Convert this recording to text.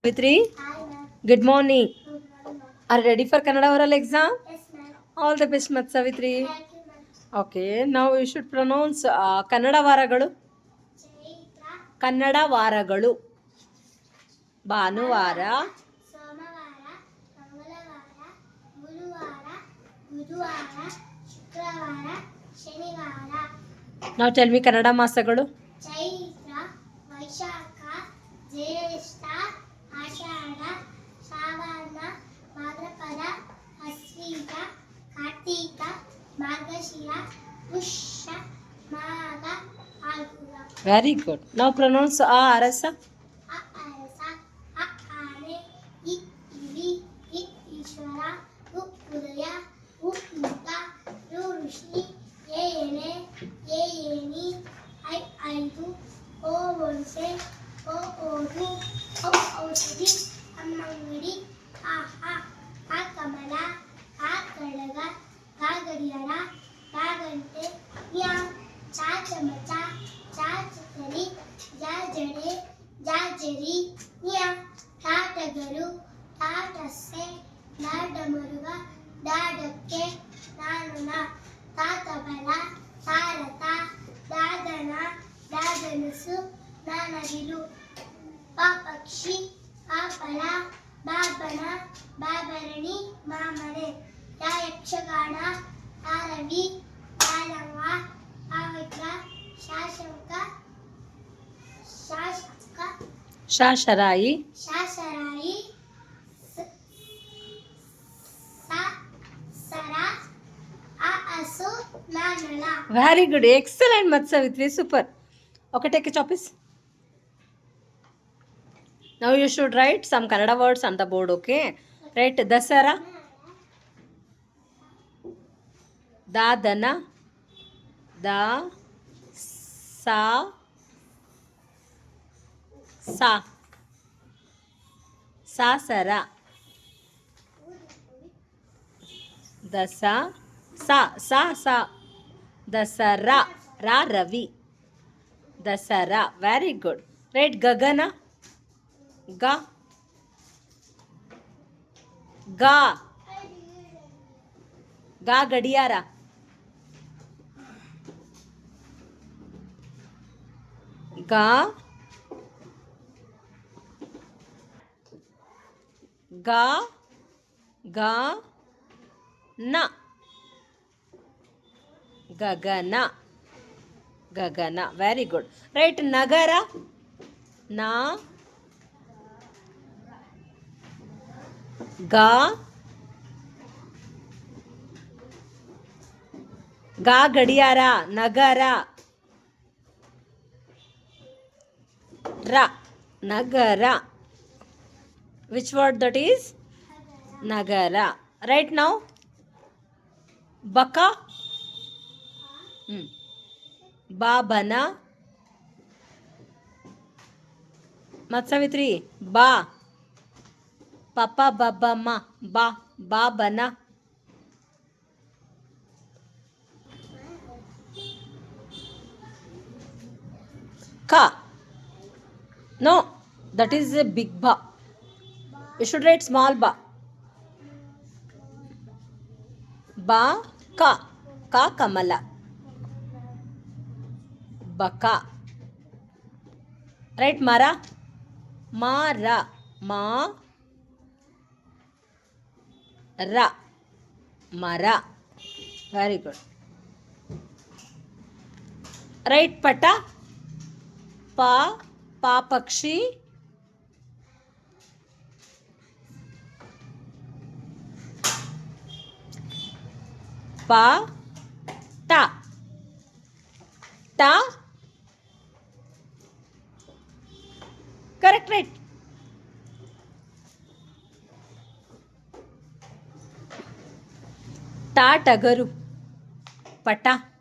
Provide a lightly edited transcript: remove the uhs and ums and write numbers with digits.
Savitri, good morning. Are you ready for Kannada oral exam? Yes, ma'am. All the best, Mat Savitri. Thank you, ma'am. Okay, now you should pronounce Kannada ವಾರಗಳು. ಚೈತ್ರ, ಕನ್ನಡ ವಾರಗಳು. ಭಾನುವಾರ, ಸೋಮವಾರ, ಮಂಗಳವಾರ, ಗುರುವಾರ, ಬುಧವಾರ, ಶುಕ್ರವಾರ, ಶನಿವಾರ. now tell me Kannada ಮಾಸಗಳು. Chaitra, Vaishakha, ಜ್ಯೇಷ್ಠ, ಆಷಾಢ, ಶ್ರಾವಣ, ಭಾದ್ರಪದ, ಅಶ್ವೀಜ, ಕಾರ್ತೀಕ, ಮಾರ್ಗಶಿರ, ಪುಷ್ಯ, ಮಾಘ, Phalguna. Very good. Now pronounce ಅರಸ. ಅ ಅರಸ, ಅ ಆನೆ, ಇ ಇಲಿ, ಇ ಈಶ್ವರ, ಉ ಉದಯ, ಉ ಊಟ, ಋ ಋಷಿ, ಎ ಎಲೆ, ಎ ಏಣಿ, ಐ ಐದು, ಓ ಒಣಸೆ, ಓ ಓದು, ಔ ಔಷಧಿ, ಅಮ್ಮಂಗಡಿ, ಆಹಾ, ಆ ಕಮಲ, ಆ ಕಡಗ, ಗಾ ಗಡಿಯಾರ, ಗಾ ಗಂಟೆ, ಯ ಚಾ ಚಮಚ, ಚಾ ಚಕರಿ, ಜಾ ಜಡೆ, ಜಾ ಜರಿ, ಯ ಟಾ ಟಗರು, ಟಾ ಟಸ್ಸೆ, ಡಾ ಡಮರುಗ, ಡಾ ಡಕ್ಕೆ, ನಾ ನೊಣ, ತಾ ತಬಲ, ತಾ ರಥ, ಡಾ ದನ, ಡಾ ಧನುಸು, ನಾ ನವಿಲು, ಪ ಪಕ್ಷಿ, ಆ ಫಲ, ಬಾ ಬಣ, ಬಾ ಭರಣಿ, ಮಾ ಮನೆ, ಯಾ ಯಕ್ಷಗಾನ, ಆ ರವಿ, ಯಾ ಲಂಗ, ಆ ವಜ್ರ, ಶಾಶಂಕ, ಶಾಸಕ, ಶಾಶರಾಯಿ. ಶಾಸರಾಯಿ, ಸ ಸರ, ಆ ಹಸು, ನಾ ನಳ. Very good. Excellent, Mat Savitri. Super. Okay, take a choppies. Now you should write some Kannada words on the board, okay? Write Dasara, Dadana, Da, Sa, Sa, Sasara, Dasa, Sa, Dasara, Ra Ravi, Dasara. Very good. Write Gagana, Ga, Ga, Ga Gadiara, Ga, Ga, Ga, Na, Gagana, Gagana. Very good. Write Nagara, Na, Ga, Ga Gadiara, Nagara, Ra, Nagara. Which word that is? Nagara. Right now, Baka, Babana, Mat Savitri, Ba, Papa Babama, Ba, Babana, Ka. No, that is a big Ba. You should write small Ba. Ba, Ka, Ka Kamala, Baka. Write Mara, Mara, Ma, Ra, Mara. Very good. Write Pata, Pa, Pa Pakshi, Pa, Ta, Ta. Correct, right? Ta Tagaru, Pata.